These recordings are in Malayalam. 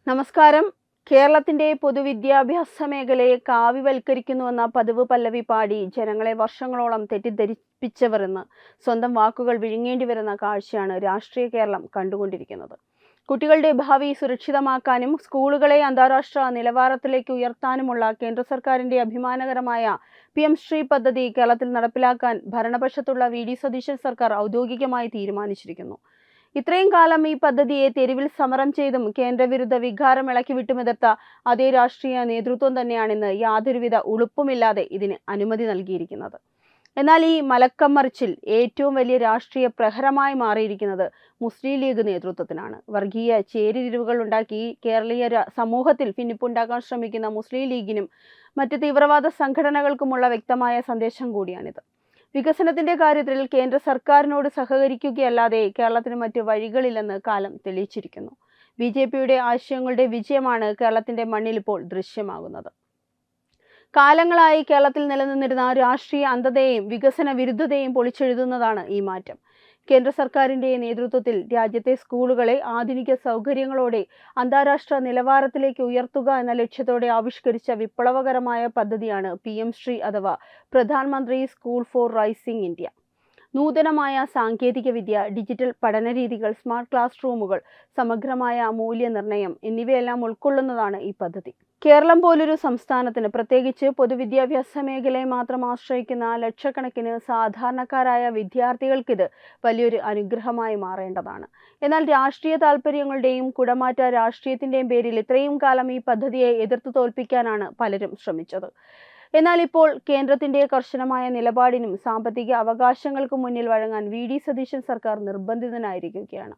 നമസ്കാരം. കേരളത്തിന്റെ പൊതുവിദ്യാഭ്യാസ മേഖലയെ കാവ്യവൽക്കരിക്കുന്നുവെന്ന പതിവ് പല്ലവി പാടി ജനങ്ങളെ വർഷങ്ങളോളം തെറ്റിദ്ധരിപ്പിച്ചവർ എന്ന് സ്വന്തം വാക്കുകൾ വിഴുങ്ങേണ്ടി വരുന്ന കാഴ്ചയാണ് രാഷ്ട്രീയ കേരളം കണ്ടുകൊണ്ടിരിക്കുന്നത്. കുട്ടികളുടെ ഭാവി സുരക്ഷിതമാക്കാനും സ്കൂളുകളെ അന്താരാഷ്ട്ര നിലവാരത്തിലേക്ക് ഉയർത്താനുമുള്ള കേന്ദ്ര സർക്കാരിന്റെ അഭിമാനകരമായ PM ശ്രീ പദ്ധതി കേരളത്തിൽ നടപ്പിലാക്കാൻ ഭരണപക്ഷത്തുള്ള VD സതീശൻ സർക്കാർ ഔദ്യോഗികമായി തീരുമാനിച്ചിരിക്കുന്നു. ഇത്രയും കാലം ഈ പദ്ധതിയെ തെരുവിൽ സമരം ചെയ്തും കേന്ദ്രവിരുദ്ധ വികാരം ഇളക്കിവിട്ടും എതിർത്ത അതേ രാഷ്ട്രീയ നേതൃത്വം തന്നെയാണിന്ന് യാതൊരുവിധ ഉളുപ്പുമില്ലാതെ ഇതിന് അനുമതി നൽകിയിരിക്കുന്നത്. എന്നാൽ ഈ മലക്കം മറിച്ചിൽ ഏറ്റവും വലിയ രാഷ്ട്രീയ പ്രഹരമായി മാറിയിരിക്കുന്നത് മുസ്ലിം ലീഗ് നേതൃത്വത്തിനാണ്. വർഗീയ ചേരിതിരിവുകൾ ഉണ്ടാക്കി കേരളീയ സമൂഹത്തിൽ ഭിന്നിപ്പുണ്ടാക്കാൻ ശ്രമിക്കുന്ന മുസ്ലിം ലീഗിനും മറ്റ് തീവ്രവാദ സംഘടനകൾക്കുമുള്ള വ്യക്തമായ സന്ദേശം കൂടിയാണിത്. വികസനത്തിന്റെ കാര്യത്തിൽ കേന്ദ്ര സർക്കാരിനോട് സഹകരിക്കുകയല്ലാതെ കേരളത്തിന് മറ്റ് വഴികളില്ലെന്ന് കാലം തെളിയിച്ചിരിക്കുന്നു. BJPയുടെ ആശയങ്ങളുടെ വിജയമാണ് കേരളത്തിന്റെ മണ്ണിൽ ഇപ്പോൾ ദൃശ്യമാകുന്നത്. കാലങ്ങളായി കേരളത്തിൽ നിലനിന്നിരുന്ന രാഷ്ട്രീയ അന്ധതയെയും വികസന വിരുദ്ധതയെയും പൊളിച്ചെഴുതുന്നതാണ് ഈ മാറ്റം. കേന്ദ്ര സർക്കാരിന്റെ നേതൃത്വത്തിൽ രാജ്യത്തെ സ്കൂളുകളെ ആധുനിക സൗകര്യങ്ങളോടെ അന്താരാഷ്ട്ര നിലവാരത്തിലേക്ക് ഉയർത്തുക എന്ന ലക്ഷ്യത്തോടെ ആവിഷ്കരിച്ച വിപ്ലവകരമായ പദ്ധതിയാണ് PM ശ്രീ അഥവാ പ്രധാനമന്ത്രി സ്കൂൾ ഫോർ റൈസിംഗ് ഇന്ത്യ. നൂതനമായ സാങ്കേതിക വിദ്യ, ഡിജിറ്റൽ പഠനരീതികൾ, സ്മാർട്ട് ക്ലാസ് റൂമുകൾ, സമഗ്രമായ മൂല്യനിർണ്ണയം എന്നിവയെല്ലാം ഉൾക്കൊള്ളുന്നതാണ് ഈ പദ്ധതി. കേരളം പോലൊരു സംസ്ഥാനത്തിന്, പ്രത്യേകിച്ച് പൊതുവിദ്യാഭ്യാസ മേഖലയെ മാത്രം ആശ്രയിക്കുന്ന ലക്ഷക്കണക്കിന് സാധാരണക്കാരായ വിദ്യാർത്ഥികൾക്കിത് വലിയൊരു അനുഗ്രഹമായി മാറേണ്ടതാണ്. എന്നാൽ രാഷ്ട്രീയ താൽപ്പര്യങ്ങളുടെയും കുടമാറ്റ രാഷ്ട്രീയത്തിന്റെയും പേരിൽ ഇത്രയും കാലം ഈ പദ്ധതിയെ എതിർത്ത് തോൽപ്പിക്കാനാണ് പലരും ശ്രമിച്ചത്. എന്നാൽ ഇപ്പോൾ കേന്ദ്രത്തിന്റെ കർശനമായ നിലപാടിനും സാമ്പത്തിക അവകാശങ്ങൾക്കും മുന്നിൽ വഴങ്ങാൻ VD സതീശൻ സർക്കാർ നിർബന്ധിതനായിരിക്കുകയാണ്.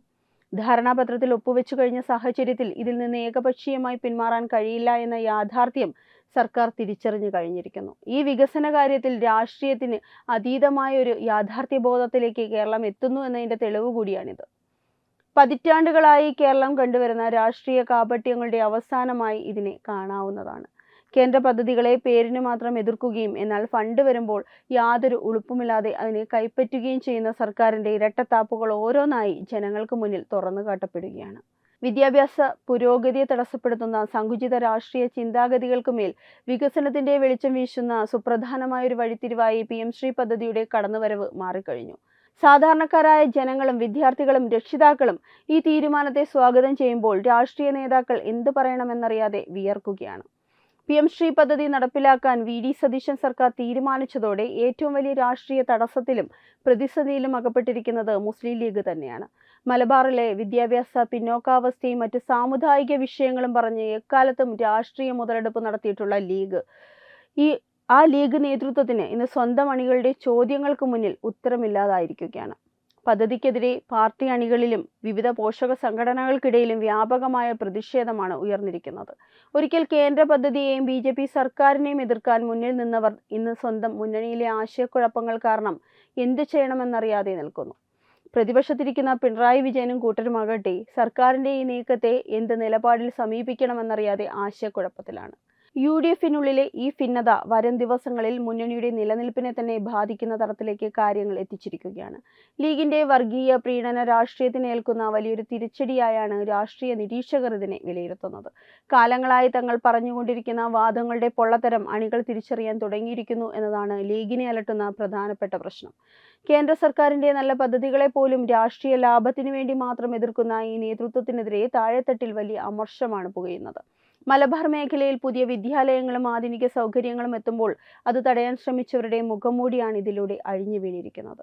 ധാരണാപത്രത്തിൽ ഒപ്പുവെച്ചു കഴിഞ്ഞ സാഹചര്യത്തിൽ ഇതിൽ നിന്ന് ഏകപക്ഷീയമായി പിന്മാറാൻ കഴിയില്ല എന്ന യാഥാർത്ഥ്യം സർക്കാർ തിരിച്ചറിഞ്ഞു കഴിഞ്ഞിരിക്കുന്നു. ഈ വികസന കാര്യത്തിൽ രാഷ്ട്രീയത്തിന് അതീതമായ ഒരു യാഥാർത്ഥ്യബോധത്തിലേക്ക് കേരളം എത്തുന്നു എന്നതിന്റെ തെളിവ് കൂടിയാണിത്. പതിറ്റാണ്ടുകളായി കേരളം കണ്ടുവരുന്ന രാഷ്ട്രീയ കാപട്യങ്ങളുടെ അവസാനമായി ഇതിനെ കാണാവുന്നതാണ്. കേന്ദ്ര പദ്ധതികളെ പേരിന് മാത്രം എതിർക്കുകയും എന്നാൽ ഫണ്ട് വരുമ്പോൾ യാതൊരു ഉളുപ്പുമില്ലാതെ അതിനെ കൈപ്പറ്റുകയും ചെയ്യുന്ന സർക്കാരിന്റെ ഇരട്ടത്താപ്പുകൾ ഓരോന്നായി ജനങ്ങൾക്ക് മുന്നിൽ തുറന്നു കാട്ടപ്പെടുകയാണ്. വിദ്യാഭ്യാസ പുരോഗതിയെ തടസ്സപ്പെടുത്തുന്ന സങ്കുചിത രാഷ്ട്രീയ ചിന്താഗതികൾക്കുമേൽ വികസനത്തിന്റെ വെളിച്ചം വീശുന്ന സുപ്രധാനമായ ഒരു വഴിത്തിരിവായി PM ശ്രീ പദ്ധതിയുടെ കടന്നുവരവ് മാറിക്കഴിഞ്ഞു. സാധാരണക്കാരായ ജനങ്ങളും വിദ്യാർത്ഥികളും രക്ഷിതാക്കളും ഈ തീരുമാനത്തെ സ്വാഗതം ചെയ്യുമ്പോൾ രാഷ്ട്രീയ നേതാക്കൾ എന്ത് പറയണമെന്നറിയാതെ വിയർക്കുകയാണ്. PM ശ്രീ പദ്ധതി നടപ്പിലാക്കാൻ VD സതീശൻ സർക്കാർ തീരുമാനിച്ചതോടെ ഏറ്റവും വലിയ രാഷ്ട്രീയ തടസ്സത്തിലും പ്രതിസന്ധിയിലും അകപ്പെട്ടിരിക്കുന്നത് മുസ്ലിം ലീഗ് തന്നെയാണ്. മലബാറിലെ വിദ്യാഭ്യാസ പിന്നോക്കാവസ്ഥയും മറ്റ് സാമുദായിക വിഷയങ്ങളും പറഞ്ഞ് എക്കാലത്തും രാഷ്ട്രീയ മുതലെടുപ്പ് നടത്തിയിട്ടുള്ള ലീഗ് നേതൃത്വത്തിന് ഇന്ന് സ്വന്തം അണികളുടെ ചോദ്യങ്ങൾക്ക് മുന്നിൽ ഉത്തരമില്ലാതായിരിക്കുകയാണ്. പദ്ധതിക്കെതിരെ പാർട്ടി അണികളിലും വിവിധ പോഷക സംഘടനകൾക്കിടയിലും വ്യാപകമായ പ്രതിഷേധമാണ് ഉയർന്നിരിക്കുന്നത്. ഒരിക്കൽ കേന്ദ്ര പദ്ധതിയെയും BJP സർക്കാരിനെയും എതിർക്കാൻ മുന്നിൽ നിന്നവർ ഇന്ന് സ്വന്തം മുന്നണിയിലെ ആശയക്കുഴപ്പങ്ങൾ കാരണം എന്ത് ചെയ്യണമെന്നറിയാതെ നിൽക്കുന്നു. പ്രതിപക്ഷത്തിരിക്കുന്ന പിണറായി വിജയനും കൂട്ടരുമാകട്ടെ സർക്കാരിന്റെ ഈ നീക്കത്തെ എന്ത് നിലപാടിൽ സമീപിക്കണമെന്നറിയാതെ ആശയക്കുഴപ്പത്തിലാണ്. UDFനുള്ളിലെ ഈ ഭിന്നത വരും ദിവസങ്ങളിൽ മുന്നണിയുടെ നിലനിൽപ്പിനെ തന്നെ ബാധിക്കുന്ന തരത്തിലേക്ക് കാര്യങ്ങൾ എത്തിച്ചിരിക്കുകയാണ്. ലീഗിന്റെ വർഗീയ പ്രീണന രാഷ്ട്രീയത്തിനേൽക്കുന്ന വലിയൊരു തിരിച്ചടിയായാണ് രാഷ്ട്രീയ നിരീക്ഷകർ ഇതിനെ വിലയിരുത്തുന്നത്. കാലങ്ങളായി തങ്ങൾ പറഞ്ഞുകൊണ്ടിരിക്കുന്ന വാദങ്ങളുടെ പൊള്ളത്തരം അണികൾ തിരിച്ചറിയാൻ തുടങ്ങിയിരിക്കുന്നു എന്നതാണ് ലീഗിനെ അലട്ടുന്ന പ്രധാനപ്പെട്ട പ്രശ്നം. കേന്ദ്ര സർക്കാരിന്റെ നല്ല പദ്ധതികളെ പോലും രാഷ്ട്രീയ ലാഭത്തിനു വേണ്ടി മാത്രം എതിർക്കുന്ന ഈ നേതൃത്വത്തിനെതിരെ താഴെത്തട്ടിൽ വലിയ അമർഷമാണ് പുകയുന്നത്. മലബാർ മേഖലയിൽ പുതിയ വിദ്യാലയങ്ങളും ആധുനിക സൗകര്യങ്ങളും എത്തുമ്പോൾ അത് തടയാൻ ശ്രമിച്ചവരുടെ മുഖംമൂടിയാണ് ഇതിലൂടെ അഴിഞ്ഞു വീണിരിക്കുന്നത്.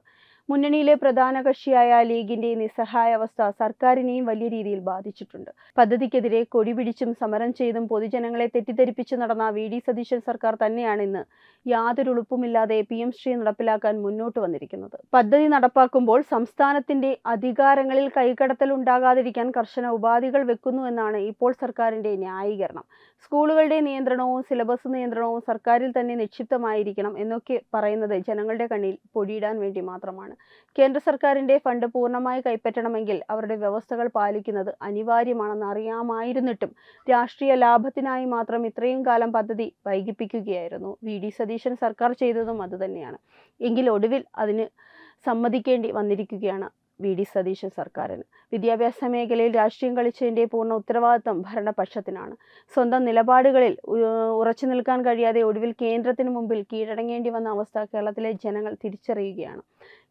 മുന്നണിയിലെ പ്രധാന കക്ഷിയായ ലീഗിന്റെ നിസ്സഹായാവസ്ഥ സർക്കാരിനെയും വലിയ രീതിയിൽ ബാധിച്ചിട്ടുണ്ട്. പദ്ധതിക്കെതിരെ കൊടിപിടിച്ചും സമരം ചെയ്തും പൊതുജനങ്ങളെ തെറ്റിദ്ധരിപ്പിച്ചു നടന്ന VD സതീശൻ സർക്കാർ തന്നെയാണ് ഇന്ന് യാതൊരു ഉളുപ്പുമില്ലാതെ PM ശ്രീ നടപ്പിലാക്കാൻ മുന്നോട്ട് വന്നിരിക്കുന്നത്. പദ്ധതി നടപ്പാക്കുമ്പോൾ സംസ്ഥാനത്തിന്റെ അധികാരങ്ങളിൽ കൈകടത്തൽ ഉണ്ടാകാതിരിക്കാൻ കർശന ഉപാധികൾ വെക്കുന്നു എന്നാണ് ഇപ്പോൾ സർക്കാരിന്റെ ന്യായീകരണം. സ്കൂളുകളുടെ നിയന്ത്രണവും സിലബസ് നിയന്ത്രണവും സർക്കാരിൽ തന്നെ നിക്ഷിപ്തമായിരിക്കണം എന്നൊക്കെ പറയുന്നത് ജനങ്ങളുടെ കണ്ണിൽ പൊടിയിടാൻ വേണ്ടി മാത്രമാണ്. കേന്ദ്ര സർക്കാരിന്റെ ഫണ്ട് പൂർണ്ണമായി കൈപ്പറ്റണമെങ്കിൽ അവരുടെ വ്യവസ്ഥകൾ പാലിക്കുന്നത് അനിവാര്യമാണെന്ന് അറിയാമായിരുന്നിട്ടും രാഷ്ട്രീയ ലാഭത്തിനായി മാത്രം ഇത്രയും കാലം പദ്ധതി വൈകിപ്പിക്കുകയായിരുന്നു. VD സതീശൻ സർക്കാർ ചെയ്തതും അതുതന്നെയാണ്. എങ്കിൽ ഒടുവിൽ അതിന് സമ്മതിക്കേണ്ടി വന്നിരിക്കുകയാണ്. വി.ഡി. സതീശൻ സർക്കാരിന്. വിദ്യാഭ്യാസ മേഖലയിൽ രാഷ്ട്രീയം കളിച്ചതിൻ്റെ പൂർണ്ണ ഉത്തരവാദിത്വം ഭരണപക്ഷത്തിനാണ്. സ്വന്തം നിലപാടുകളിൽ ഉറച്ചു നിൽക്കാൻ കഴിയാതെ ഒടുവിൽ കേന്ദ്രത്തിന് മുമ്പിൽ കീഴടങ്ങേണ്ടി വന്ന അവസ്ഥ കേരളത്തിലെ ജനങ്ങൾ തിരിച്ചറിയുകയാണ്.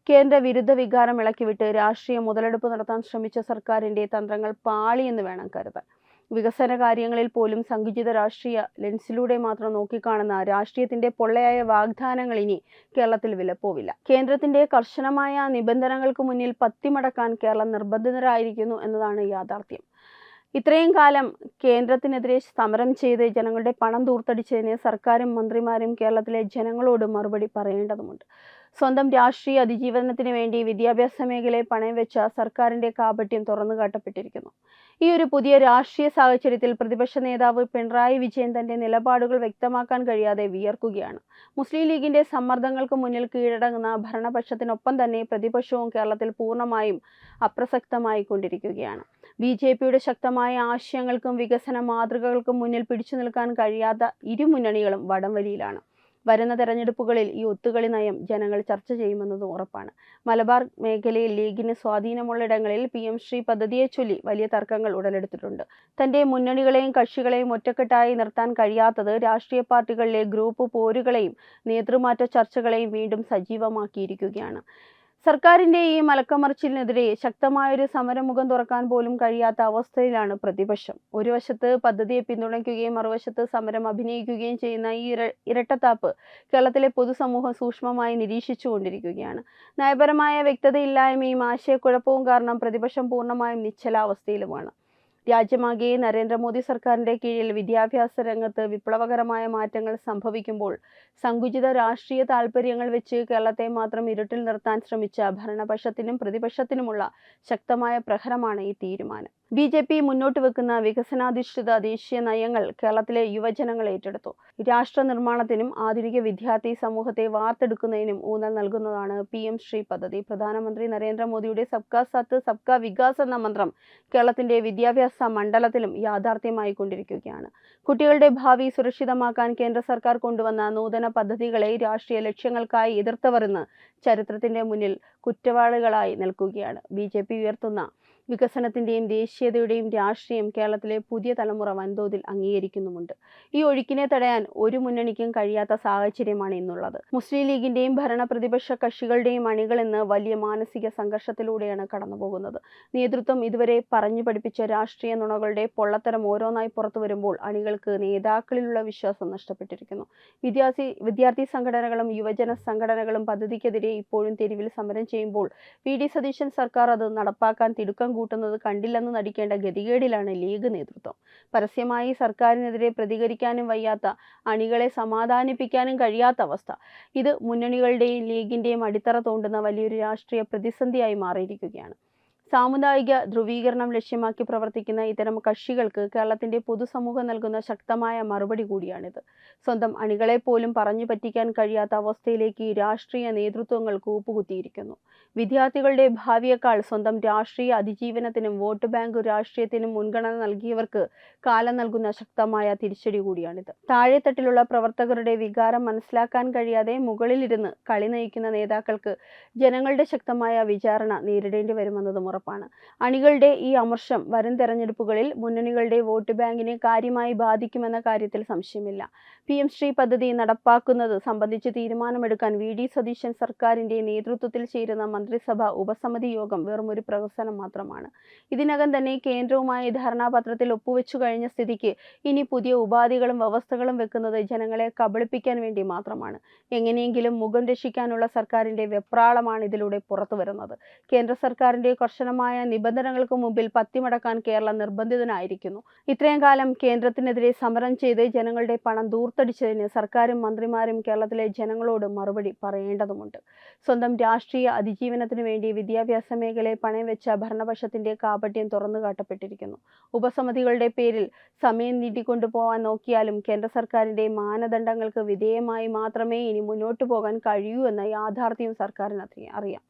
കേന്ദ്ര വിരുദ്ധ വികാരം ഇളക്കിവിട്ട് രാഷ്ട്രീയ മുതലെടുപ്പ് നടത്താൻ ശ്രമിച്ച സർക്കാരിൻ്റെ തന്ത്രങ്ങൾ പാളിയെന്ന് വേണം കരുതാൻ. വികസന കാര്യങ്ങളിൽ പോലും സങ്കുചിത രാഷ്ട്രീയ ലെൻസിലൂടെ മാത്രം നോക്കിക്കാണുന്ന രാഷ്ട്രീയത്തിന്റെ പൊള്ളയായ വാഗ്ദാനങ്ങൾ ഇനി കേരളത്തിൽ വിലപ്പോവില്ല. കേന്ദ്രത്തിന്റെ കർശനമായ നിബന്ധനകൾക്ക് മുന്നിൽ പത്തിമടക്കാൻ കേരളം നിർബന്ധിതരായിരിക്കുന്നു എന്നതാണ് യാഥാർത്ഥ്യം. ഇത്രയും കാലം കേന്ദ്രത്തിനെതിരെ സമരം ചെയ്ത് ജനങ്ങളുടെ പണം ദൂർത്തടിച്ചതിന് സർക്കാരും മന്ത്രിമാരും കേരളത്തിലെ ജനങ്ങളോട് മറുപടി പറയേണ്ടതുണ്ട്. സ്വന്തം രാഷ്ട്രീയ അതിജീവനത്തിന് വേണ്ടി വിദ്യാഭ്യാസ മേഖലയെ പണയം വെച്ച സർക്കാരിന്റെ കാപട്യം തുറന്നുകാട്ടപ്പെട്ടിരിക്കുന്നു. ഈ ഒരു പുതിയ രാഷ്ട്രീയ സാഹചര്യത്തിൽ പ്രതിപക്ഷ നേതാവ് പിണറായി വിജയൻ തന്റെ നിലപാടുകൾ വ്യക്തമാക്കാൻ കഴിയാതെ വിയർക്കുകയാണ്. മുസ്ലിം ലീഗിന്റെ സമ്മർദ്ദങ്ങൾക്ക് മുന്നിൽ കീഴടങ്ങുന്ന ഭരണപക്ഷത്തിനൊപ്പം തന്നെ പ്രതിപക്ഷവും കേരളത്തിൽ പൂർണ്ണമായും അപ്രസക്തമായി കൊണ്ടിരിക്കുകയാണ്. ബി.ജെ.പിയുടെ ശക്തമായ ആശയങ്ങൾക്കും വികസന മാതൃകകൾക്കും മുന്നിൽ പിടിച്ചു നിൽക്കാൻ കഴിയാത്ത ഇരു മുന്നണികളും വടംവലിയിലാണ്. വരുന്ന തെരഞ്ഞെടുപ്പുകളിൽ ഈ ഒത്തുകളി നയം ജനങ്ങൾ ചർച്ച ചെയ്യുമെന്നതും ഉറപ്പാണ്. മലബാർ മേഖലയിൽ ലീഗിന് സ്വാധീനമുള്ളയിടങ്ങളിൽ PM ശ്രീ പദ്ധതിയെച്ചൊല്ലി വലിയ തർക്കങ്ങൾ ഉടലെടുത്തിട്ടുണ്ട്. തന്റെ മുന്നണികളെയും കക്ഷികളെയും ഒറ്റക്കെട്ടായി നിർത്താൻ കഴിയാത്തത് രാഷ്ട്രീയ പാർട്ടികളിലെ ഗ്രൂപ്പ് പോരുകളെയും നേതൃമാറ്റ ചർച്ചകളെയും വീണ്ടും സജീവമാക്കിയിരിക്കുകയാണ്. സർക്കാരിന്റെ ഈ മലക്കമറിച്ചിലിനെതിരെ ശക്തമായൊരു സമരമുഖം തുറക്കാൻ പോലും കഴിയാത്ത അവസ്ഥയിലാണ് പ്രതിപക്ഷം. ഒരു വശത്ത് പദ്ധതിയെ പിന്തുണയ്ക്കുകയും മറുവശത്ത് സമരം അഭിനയിക്കുകയും ചെയ്യുന്ന ഈ ഇരട്ടത്താപ്പ് കേരളത്തിലെ പൊതുസമൂഹം സൂക്ഷ്മമായി നിരീക്ഷിച്ചുകൊണ്ടിരിക്കുകയാണ്. നയപരമായ വ്യക്തതയില്ലായ്മയും ആശയക്കുഴപ്പവും കാരണം പ്രതിപക്ഷം പൂർണ്ണമായും നിശ്ചലാവസ്ഥയിലുമാണ്. രാജ്യമാകെ നരേന്ദ്രമോദി സർക്കാരിന്റെ കീഴിൽ വിദ്യാഭ്യാസ രംഗത്ത് വിപ്ലവകരമായ മാറ്റങ്ങൾ സംഭവിക്കുമ്പോൾ സങ്കുചിത രാഷ്ട്രീയ താൽപര്യങ്ങൾ വെച്ച് കേരളത്തെ മാത്രം ഇരുട്ടിൽ നിർത്താൻ ശ്രമിച്ച ഭരണപക്ഷത്തിനും പ്രതിപക്ഷത്തിനുമുള്ള ശക്തമായ പ്രഹരമാണ് ഈ തീരുമാനം. ബി.ജെ.പി. മുന്നോട്ട് വെക്കുന്ന വികസനാധിഷ്ഠിത ദേശീയ നയങ്ങൾ കേരളത്തിലെ യുവജനങ്ങൾ ഏറ്റെടുത്തു. രാഷ്ട്ര നിർമ്മാണത്തിനും ആധുനിക വിദ്യാർത്ഥി സമൂഹത്തെ വാർത്തെടുക്കുന്നതിനും ഊന്നൽ നൽകുന്നതാണ് PM ശ്രീ പദ്ധതി. പ്രധാനമന്ത്രി നരേന്ദ്രമോദിയുടെ സബ്കാ സാത്ത് സബ്കാ വികാസ് എന്ന മന്ത്രം കേരളത്തിന്റെ വിദ്യാഭ്യാസ മണ്ഡലത്തിലും യാഥാർത്ഥ്യമായി കൊണ്ടിരിക്കുകയാണ്. കുട്ടികളുടെ ഭാവി സുരക്ഷിതമാക്കാൻ കേന്ദ്ര സർക്കാർ കൊണ്ടുവന്ന നൂതന പദ്ധതികളെ രാഷ്ട്രീയ ലക്ഷ്യങ്ങൾക്കായി എതിർത്തവർ ഇന്ന് ചരിത്രത്തിന്റെ മുന്നിൽ കുറ്റവാളികളായി നിൽക്കുകയാണ്. ബി.ജെ.പി. ഉയർത്തുന്ന വികസനത്തിന്റെയും ദേശീയതയുടെയും രാഷ്ട്രീയം കേരളത്തിലെ പുതിയ തലമുറ വൻതോതിൽ അംഗീകരിക്കുന്നുമുണ്ട്. ഈ ഒഴുക്കിനെ തടയാൻ ഒരു മുന്നണിക്കും കഴിയാത്ത സാഹചര്യമാണ് ഇന്നുള്ളത്. മുസ്ലിം ലീഗിന്റെയും ഭരണ പ്രതിപക്ഷ കക്ഷികളുടെയും അണികൾ ഇന്ന് വലിയ മാനസിക സംഘർഷത്തിലൂടെയാണ് കടന്നുപോകുന്നത്. നേതൃത്വം ഇതുവരെ പറഞ്ഞു പഠിപ്പിച്ച രാഷ്ട്രീയ നുണകളുടെ പൊള്ളത്തരം ഓരോന്നായി പുറത്തു വരുമ്പോൾ അണികൾക്ക് നേതാക്കളിലുള്ള വിശ്വാസം നഷ്ടപ്പെട്ടിരിക്കുന്നു. വിദ്യാർത്ഥി സംഘടനകളും യുവജന സംഘടനകളും പദ്ധതിക്കെതിരെ ഇപ്പോഴും തെരുവിൽ സമരം ചെയ്യുമ്പോൾ വി.ഡി. സതീശൻ സർക്കാർ അത് നടപ്പാക്കാൻ തിടുക്കം കൂട്ടുന്നത് കണ്ടില്ലെന്ന് നടിക്കേണ്ട ഗതികേടിലാണ് ലീഗ് നേതൃത്വം. പരസ്യമായി സർക്കാരിനെതിരെ പ്രതികരിക്കാനും വയ്യാത്ത, അണികളെ സമാധാനിപ്പിക്കാനും കഴിയാത്ത അവസ്ഥ. ഇത് മുന്നണികളുടെയും ലീഗിന്റെയും അടിത്തറ തോണ്ടുന്ന വലിയൊരു രാഷ്ട്രീയ പ്രതിസന്ധിയായി മാറിയിരിക്കുകയാണ്. സാമുദായിക ധ്രുവീകരണം ലക്ഷ്യമാക്കി പ്രവർത്തിക്കുന്ന ഇത്തരം കക്ഷികൾക്ക് കേരളത്തിന്റെ പൊതുസമൂഹം നൽകുന്ന ശക്തമായ മറുപടി കൂടിയാണിത്. സ്വന്തം അണികളെ പോലും പറഞ്ഞു പറ്റിക്കാൻ കഴിയാത്ത അവസ്ഥയിലേക്ക് രാഷ്ട്രീയ നേതൃത്വങ്ങൾ കൂപ്പുകുത്തിയിരിക്കുന്നു. വിദ്യാർത്ഥികളുടെ ഭാവിയേക്കാൾ സ്വന്തം രാഷ്ട്രീയ അതിജീവനത്തിനും വോട്ട് ബാങ്ക് രാഷ്ട്രീയത്തിനും മുൻഗണന നൽകിയവർക്ക് കാലം നൽകുന്ന ശക്തമായ തിരിച്ചടി കൂടിയാണിത്. താഴെത്തട്ടിലുള്ള പ്രവർത്തകരുടെ വികാരം മനസ്സിലാക്കാൻ കഴിയാതെ മുകളിലിരുന്ന് കളി നയിക്കുന്ന നേതാക്കൾക്ക് ജനങ്ങളുടെ ശക്തമായ വിചാരണ നേരിടേണ്ടി വരുമെന്നതും ഉറപ്പാണ്. അണികളുടെ ഈ അമർഷം വരും തെരഞ്ഞെടുപ്പുകളിൽ മുന്നണികളുടെ വോട്ട് ബാങ്കിനെ കാര്യമായി ബാധിക്കുമെന്ന കാര്യത്തിൽ സംശയമില്ല. PM ശ്രീ പദ്ധതി നടപ്പാക്കുന്നത് സംബന്ധിച്ച് തീരുമാനമെടുക്കാൻ വി.ഡി. സതീശൻ സർക്കാരിന്റെ നേതൃത്വത്തിൽ ചേരുന്ന മന്ത്രിസഭാ ഉപസമിതി യോഗം വെറുമൊരു പ്രഹസനം മാത്രമാണ്. ഇതിനകം തന്നെ കേന്ദ്രവുമായി ധാരണാപത്രത്തിൽ ഒപ്പുവെച്ചു കഴിഞ്ഞ സ്ഥിതിക്ക് ഇനി പുതിയ ഉപാധികളും വ്യവസ്ഥകളും വെക്കുന്നത് ജനങ്ങളെ കബളിപ്പിക്കാൻ വേണ്ടി മാത്രമാണ്. എങ്ങനെയെങ്കിലും മുഖം രക്ഷിക്കാനുള്ള സർക്കാരിന്റെ വെപ്രാളമാണ് ഇതിലൂടെ പുറത്തു വരുന്നത്. കേന്ദ്ര സർക്കാരിന്റെ കർശനമായ നിബന്ധനകൾക്ക് മുമ്പിൽ പത്തിമടക്കാൻ കേരളം നിർബന്ധിതനായിരിക്കുന്നു. ഇത്രയും കാലം കേന്ദ്രത്തിനെതിരെ സമരം ചെയ്ത് ജനങ്ങളുടെ പണം ദൂർത്തടിച്ചതിന് സർക്കാരും മന്ത്രിമാരും കേരളത്തിലെ ജനങ്ങളോട് മറുപടി പറയേണ്ടതുണ്ട്. സ്വന്തം രാഷ്ട്രീയ അതിജീവനത്തിനു വേണ്ടി വിദ്യാഭ്യാസ മേഖലയെ പണയം വെച്ച ഭരണപക്ഷത്തിന്റെ കാപട്യം തുറന്നുകാട്ടപ്പെട്ടിരിക്കുന്നു. ഉപസമിതികളുടെ പേരിൽ സമയം നീട്ടിക്കൊണ്ടുപോകാൻ നോക്കിയാലും കേന്ദ്ര സർക്കാരിന്റെ മാനദണ്ഡങ്ങൾക്ക് വിധേയമായി മാത്രമേ ഇനി മുന്നോട്ടു പോകാൻ കഴിയൂ എന്ന യാഥാർത്ഥ്യവും സർക്കാരിന് അറിയാം.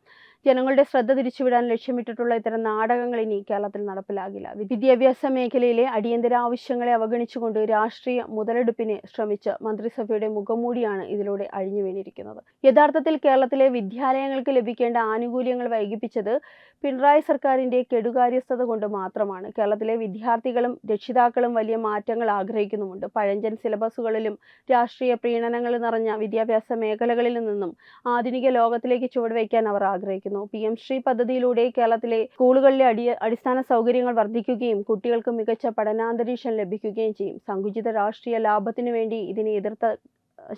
ജനങ്ങളുടെ ശ്രദ്ധ തിരിച്ചുവിടാൻ ലക്ഷ്യമിട്ടിട്ടുള്ള ഇത്തരം നാടകങ്ങൾ ഇനി കേരളത്തിൽ നടപ്പിലാകില്ല. വിദ്യാഭ്യാസ മേഖലയിലെ അടിയന്തര ആവശ്യങ്ങളെ അവഗണിച്ചുകൊണ്ട് രാഷ്ട്രീയ മുതലെടുപ്പിന് ശ്രമിച്ച മന്ത്രിസഭയുടെ മുഖംമൂടിയാണ് ഇതിലൂടെ അഴിഞ്ഞു വീണിരിക്കുന്നത്. യഥാർത്ഥത്തിൽ കേരളത്തിലെ വിദ്യാലയങ്ങൾക്ക് ലഭിക്കേണ്ട ആനുകൂല്യങ്ങൾ വൈകിപ്പിച്ചത് പിണറായി സർക്കാരിന്റെ കെടുകാര്യസ്ഥത കൊണ്ട് മാത്രമാണ്. കേരളത്തിലെ വിദ്യാർത്ഥികളും രക്ഷിതാക്കളും വലിയ മാറ്റങ്ങൾ ആഗ്രഹിക്കുന്നുമുണ്ട്. പഴഞ്ചൻ സിലബസുകളിലും രാഷ്ട്രീയ പ്രീണനങ്ങൾ നിറഞ്ഞ വിദ്യാഭ്യാസ മേഖലകളിൽ നിന്നും ആധുനിക ലോകത്തിലേക്ക് ചുവടുവയ്ക്കാൻ അവർ ആഗ്രഹിക്കുന്നു. PM ശ്രീ പദ്ധതിയിലൂടെ കേരളത്തിലെ സ്കൂളുകളിലെ അടിസ്ഥാന സൗകര്യങ്ങൾ വർദ്ധിക്കുകയും കുട്ടികൾക്ക് മികച്ച പഠനാന്തരീക്ഷം ലഭിക്കുകയും ചെയ്യും. സങ്കുചിത രാഷ്ട്രീയ ലാഭത്തിനു വേണ്ടി ഇതിനെ എതിർത്ത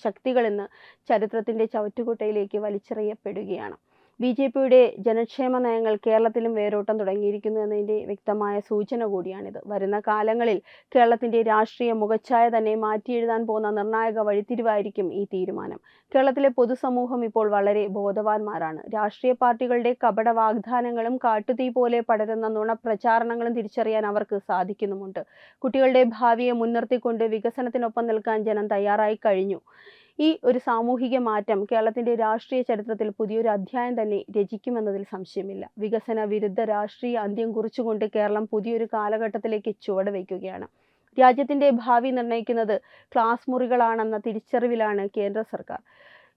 ശക്തികളെന്ന് ചരിത്രത്തിന്റെ ചവറ്റുകുട്ടയിലേക്ക് വലിച്ചെറിയപ്പെടുകയാണ്. BJPയുടെ ജനക്ഷേമ നയങ്ങൾ കേരളത്തിലും വേരോട്ടം തുടങ്ങിയിരിക്കുന്നു എന്നതിൻ്റെ വ്യക്തമായ സൂചന കൂടിയാണിത്. വരുന്ന കാലങ്ങളിൽ കേരളത്തിന്റെ രാഷ്ട്രീയ മുഖച്ഛായ തന്നെ മാറ്റിയെഴുതാൻ പോകുന്ന നിർണായക വഴിത്തിരിവായിരിക്കും ഈ തീരുമാനം. കേരളത്തിലെ പൊതുസമൂഹം ഇപ്പോൾ വളരെ ബോധവാന്മാരാണ്. രാഷ്ട്രീയ പാർട്ടികളുടെ കപട വാഗ്ദാനങ്ങളും കാട്ടുതീ പോലെ പടരുന്ന നുണപ്രചാരണങ്ങളും തിരിച്ചറിയാൻ അവർക്ക് സാധിക്കുന്നുമുണ്ട്. കുട്ടികളുടെ ഭാവിയെ മുൻനിർത്തിക്കൊണ്ട് വികസനത്തിനൊപ്പം നിൽക്കാൻ ജനം തയ്യാറായി കഴിഞ്ഞു. ഈ ഒരു സാമൂഹിക മാറ്റം കേരളത്തിന്റെ രാഷ്ട്രീയ ചരിത്രത്തിൽ പുതിയൊരു അധ്യായം തന്നെ രചിക്കുമെന്നതിൽ സംശയമില്ല. വികസന വിരുദ്ധ രാഷ്ട്രീയ അന്ത്യം കുറിച്ചുകൊണ്ട് കേരളം പുതിയൊരു കാലഘട്ടത്തിലേക്ക് ചുവടുവയ്ക്കുകയാണ്. രാജ്യത്തിന്റെ ഭാവി നിർണ്ണയിക്കുന്നത് ക്ലാസ് മുറികളാണെന്ന തിരിച്ചറിവിലാണ് കേന്ദ്ര സർക്കാർ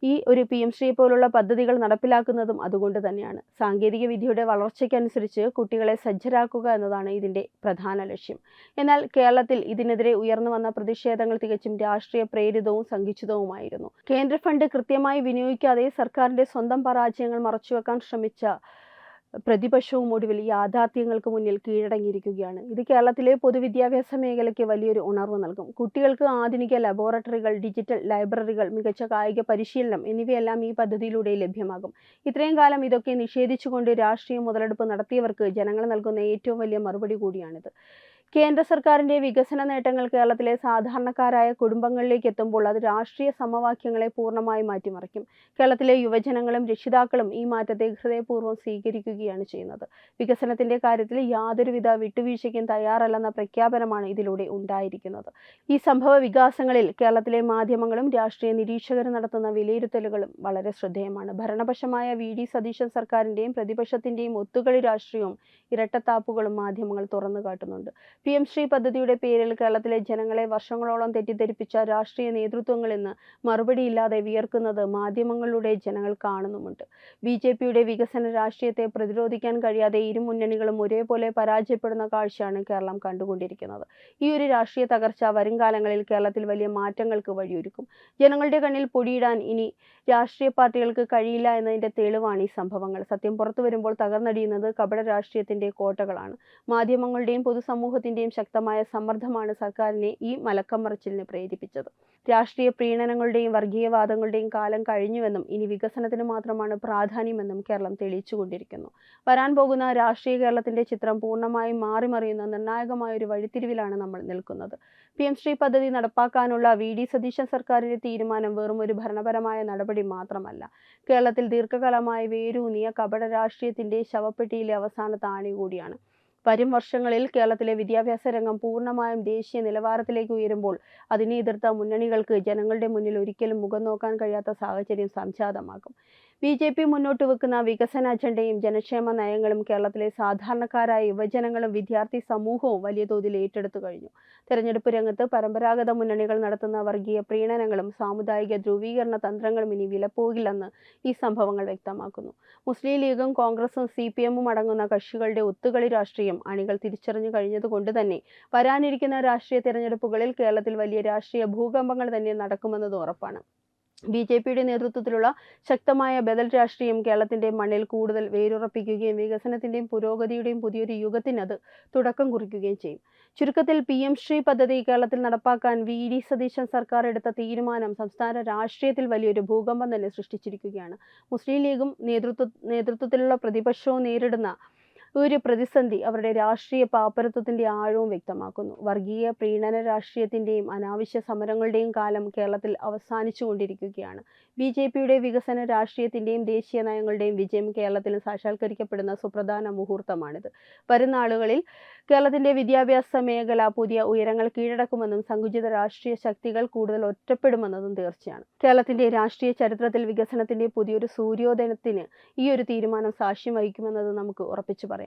ഈ ഒരു PM ശ്രീ പോലുള്ള പദ്ധതികൾ നടപ്പിലാക്കുന്നതും അതുകൊണ്ട് തന്നെയാണ്. സാങ്കേതിക വിദ്യയുടെ വളർച്ചയ്ക്കനുസരിച്ച് കുട്ടികളെ സജ്ജരാക്കുക എന്നതാണ് ഇതിന്റെ പ്രധാന ലക്ഷ്യം. എന്നാൽ കേരളത്തിൽ ഇതിനെതിരെ ഉയർന്നു വന്ന പ്രതിഷേധങ്ങൾ തികച്ചും രാഷ്ട്രീയ പ്രേരിതവും സംഘിച്ചിതവുമായിരുന്നു. കേന്ദ്ര ഫണ്ട് കൃത്യമായി വിനിയോഗിക്കാതെ സർക്കാരിന്റെ സ്വന്തം പരാജയങ്ങൾ മറച്ചുവെക്കാൻ ശ്രമിച്ച പ്രതിപക്ഷവും ഒടുവിൽ യാഥാർത്ഥ്യങ്ങൾക്ക് മുന്നിൽ കീഴടങ്ങിയിരിക്കുകയാണ്. ഇത് കേരളത്തിലെ പൊതുവിദ്യാഭ്യാസ മേഖലയ്ക്ക് വലിയൊരു ഉണർവ് നൽകും. കുട്ടികൾക്ക് ആധുനിക ലബോറട്ടറികൾ, ഡിജിറ്റൽ ലൈബ്രറികൾ, മികച്ച കായിക പരിശീലനം എന്നിവയെല്ലാം ഈ പദ്ധതിയിലൂടെ ലഭ്യമാകും. ഇത്രയും കാലം ഇതൊക്കെ നിഷേധിച്ചുകൊണ്ട് രാഷ്ട്രീയ മുതലെടുപ്പ് നടത്തിയവർക്ക് ജനങ്ങൾ നൽകുന്ന ഏറ്റവും വലിയ മറുപടി കൂടിയാണിത്. കേന്ദ്ര സർക്കാരിന്റെ വികസന നേട്ടങ്ങൾ കേരളത്തിലെ സാധാരണക്കാരായ കുടുംബങ്ങളിലേക്ക് എത്തുമ്പോൾ അത് രാഷ്ട്രീയ സമവാക്യങ്ങളെ പൂർണ്ണമായി മാറ്റിമറിക്കും. കേരളത്തിലെ യുവജനങ്ങളും രക്ഷിതാക്കളും ഈ മാറ്റത്തെ ഹൃദയപൂർവ്വം സ്വീകരിക്കുകയാണ് ചെയ്യുന്നത്. വികസനത്തിന്റെ കാര്യത്തിൽ യാതൊരുവിധ വിട്ടുവീഴ്ചയ്ക്കും തയ്യാറല്ലെന്ന പ്രഖ്യാപനമാണ് ഇതിലൂടെ ഉണ്ടായിരിക്കുന്നത്. ഈ സംഭവ വികാസങ്ങളിൽ കേരളത്തിലെ മാധ്യമങ്ങളും രാഷ്ട്രീയ നിരീക്ഷകരും നടത്തുന്ന വിലയിരുത്തലുകളും വളരെ ശ്രദ്ധേയമാണ്. ഭരണപക്ഷമായ VD സതീശൻ സർക്കാരിന്റെയും പ്രതിപക്ഷത്തിന്റെയും ഒത്തുകളി രാഷ്ട്രീയവും ഇരട്ടത്താപ്പുകളും മാധ്യമങ്ങൾ തുറന്നു കാട്ടുന്നുണ്ട്. PM ശ്രീ പദ്ധതിയുടെ പേരിൽ കേരളത്തിലെ ജനങ്ങളെ വർഷങ്ങളോളം തെറ്റിദ്ധരിപ്പിച്ച രാഷ്ട്രീയ നേതൃത്വങ്ങൾ ഇന്ന് മറുപടിയില്ലാതെ വിയർക്കുന്നത് മാധ്യമങ്ങളിലൂടെ ജനങ്ങൾ കാണുന്നുമുണ്ട്. BJPയുടെ വികസന രാഷ്ട്രീയത്തെ പ്രതിരോധിക്കാൻ കഴിയാതെ ഇരു മുന്നണികളും ഒരേപോലെ പരാജയപ്പെടുന്ന കാഴ്ചയാണ് കേരളം കണ്ടുകൊണ്ടിരിക്കുന്നത്. ഈ ഒരു രാഷ്ട്രീയ തകർച്ച വരുംകാലങ്ങളിൽ കേരളത്തിൽ വലിയ മാറ്റങ്ങൾക്ക് വഴിയൊരുക്കും. ജനങ്ങളുടെ കണ്ണിൽ പൊടിയിടാൻ ഇനി രാഷ്ട്രീയ പാർട്ടികൾക്ക് കഴിയില്ല എന്നതിന്റെ തെളിവാണ് ഈ സംഭവങ്ങൾ. സത്യം പുറത്തു വരുമ്പോൾ തകർന്നടിയുന്നത് കപട രാഷ്ട്രീയത്തിന്റെ കോട്ടകളാണ്. മാധ്യമങ്ങളുടെയും പൊതുസമൂഹത്തിന്റെയും ശക്തമായ സമ്മർദ്ദമാണ് സർക്കാരിനെ ഈ മലക്കം മറിച്ചിലിന് പ്രേരിപ്പിച്ചത്. രാഷ്ട്രീയ പ്രീണനങ്ങളുടെയും വർഗീയവാദങ്ങളുടെയും കാലം കഴിഞ്ഞുവെന്നും ഇനി വികസനത്തിന് മാത്രമാണ് പ്രാധാന്യമെന്നും കേരളം തെളിയിച്ചുകൊണ്ടിരിക്കുന്നു. വരാൻ പോകുന്ന രാഷ്ട്രീയ കേരളത്തിന്റെ ചിത്രം പൂർണ്ണമായും മാറിമറിയുന്ന നിർണായകമായ ഒരു വഴിത്തിരിവിലാണ് നമ്മൾ നിൽക്കുന്നത്. PM ശ്രീ പദ്ധതി നടപ്പാക്കാനുള്ള VD സതീശൻ സർക്കാരിന്റെ തീരുമാനം വെറും ഒരു ഭരണപരമായ നടപടി മാത്രമല്ല, കേരളത്തിൽ ദീർഘകാലമായി വേരൂന്നിയ കപട രാഷ്ട്രീയത്തിന്റെ ശവപ്പെട്ടിയിലെ അവസാനത്തെ ആണി കൂടിയാണ്. വരും വർഷങ്ങളിൽ കേരളത്തിലെ വിദ്യാഭ്യാസ രംഗം പൂർണ്ണമായും ദേശീയ നിലവാരത്തിലേക്ക് ഉയരുമ്പോൾ അതിനെ എതിർത്ത മുന്നണികൾക്ക് ജനങ്ങളുടെ മുന്നിൽ ഒരിക്കലും മുഖം നോക്കാൻ കഴിയാത്ത സാഹചര്യം സംജാതമാകും. BJP മുന്നോട്ട് വെക്കുന്ന വികസന അജണ്ടയും ജനക്ഷേമ നയങ്ങളും കേരളത്തിലെ സാധാരണക്കാരായ യുവജനങ്ങളും വിദ്യാർത്ഥി സമൂഹവും വലിയ തോതിൽ ഏറ്റെടുത്തു കഴിഞ്ഞു. തെരഞ്ഞെടുപ്പ് രംഗത്ത് പരമ്പരാഗത മുന്നണികൾ നടത്തുന്ന വർഗീയ പ്രീണനങ്ങളും സാമുദായിക ധ്രുവീകരണ തന്ത്രങ്ങളും ഇനി വിലപ്പോകില്ലെന്ന് ഈ സംഭവങ്ങൾ വ്യക്തമാക്കുന്നു. മുസ്ലിം ലീഗും കോൺഗ്രസും CPM അടങ്ങുന്ന കക്ഷികളുടെ ഒത്തുകളി രാഷ്ട്രീയം അണികൾ തിരിച്ചറിഞ്ഞു കഴിഞ്ഞതുകൊണ്ട് തന്നെ വരാനിരിക്കുന്ന രാഷ്ട്രീയ തെരഞ്ഞെടുപ്പുകളിൽ കേരളത്തിൽ വലിയ രാഷ്ട്രീയ ഭൂകമ്പങ്ങൾ തന്നെ നടക്കുമെന്നത് ഉറപ്പാണ്. BJPയുടെ നേതൃത്വത്തിലുള്ള ശക്തമായ ബദൽ രാഷ്ട്രീയം കേരളത്തിന്റെ മണ്ണിൽ കൂടുതൽ വേരുറപ്പിക്കുകയും വികസനത്തിന്റെയും പുരോഗതിയുടെയും പുതിയൊരു യുഗത്തിന് അത് തുടക്കം കുറിക്കുകയും ചെയ്യും. ചുരുക്കത്തിൽ PM ശ്രീ പദ്ധതി കേരളത്തിൽ നടപ്പാക്കാൻ VD സതീശൻ സർക്കാർ എടുത്ത തീരുമാനം സംസ്ഥാന രാഷ്ട്രീയത്തിൽ വലിയൊരു ഭൂകമ്പം തന്നെ സൃഷ്ടിച്ചിരിക്കുകയാണ്. മുസ്ലിം ലീഗും നേതൃത്വത്തിലുള്ള പ്രതിപക്ഷവും നേരിടുന്ന ഒരു പ്രതിസന്ധി അവരുടെ രാഷ്ട്രീയ പാപ്പരത്വത്തിന്റെ ആഴവും വ്യക്തമാക്കുന്നു. വർഗീയ പ്രീണന രാഷ്ട്രീയത്തിന്റെയും അനാവശ്യ സമരങ്ങളുടെയും കാലം കേരളത്തിൽ അവസാനിച്ചുകൊണ്ടിരിക്കുകയാണ്. BJPയുടെ വികസന രാഷ്ട്രീയത്തിന്റെയും ദേശീയ നയങ്ങളുടെയും വിജയം കേരളത്തിൽ സാക്ഷാത്കരിക്കപ്പെടുന്ന സുപ്രധാന മുഹൂർത്തമാണിത്. വരുന്ന നാളുകളിൽ കേരളത്തിന്റെ വിദ്യാഭ്യാസ മേഖല പുതിയ ഉയരങ്ങൾ കീഴടക്കുമെന്നും സങ്കുചിത രാഷ്ട്രീയ ശക്തികൾ കൂടുതൽ ഒറ്റപ്പെടുമെന്നതും തീർച്ചയാണ്. കേരളത്തിന്റെ രാഷ്ട്രീയ ചരിത്രത്തിൽ വികസനത്തിന്റെ പുതിയൊരു സൂര്യോദയത്തിന് ഈ ഒരു തീരുമാനം സാക്ഷ്യം വഹിക്കുമെന്നത് നമുക്ക് ഉറപ്പിച്ചു പറയാം.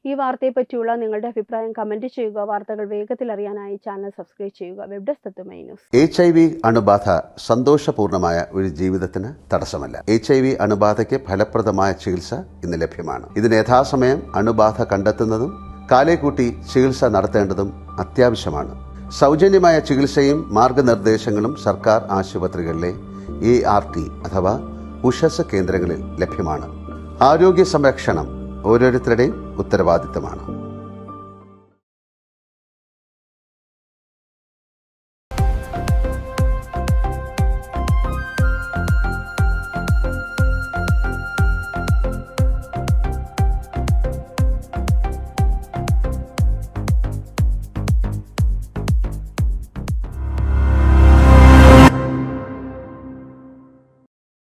ഈ വാർത്തയെ പറ്റിയുള്ള നിങ്ങളുടെ അഭിപ്രായം കമന്റ് ചെയ്യുക. വാർത്തകൾ വേഗത്തിൽ അറിയാനായി ചാനൽ സബ്സ്ക്രൈബ് ചെയ്യുക. വെബ് ഡെസ്ക് തത്തുമൈ ന്യൂസ്. HIV അണുബാധ സന്തോഷപൂർണമായ ഒരു ജീവിതത്തിന് തടസ്സമല്ല. HIV അണുബാധയ്ക്ക് ഫലപ്രദമായ ചികിത്സ ഇന്ന് ലഭ്യമാണ്. ഇതിന് യഥാസമയം അണുബാധ കണ്ടെത്തുന്നതും കാലേക്കൂട്ടി ചികിത്സ നടത്തേണ്ടതും അത്യാവശ്യമാണ്. സൗജന്യമായ ചികിത്സയും മാർഗനിർദ്ദേശങ്ങളും സർക്കാർ ആശുപത്രികളിലെ ART അഥവാ ഉഷസ് കേന്ദ്രങ്ങളിൽ ലഭ്യമാണ്. ആരോഗ്യ സംരക്ഷണം ഓരോരുത്തരുടെയും ഉത്തരവാദിത്തമാണ്.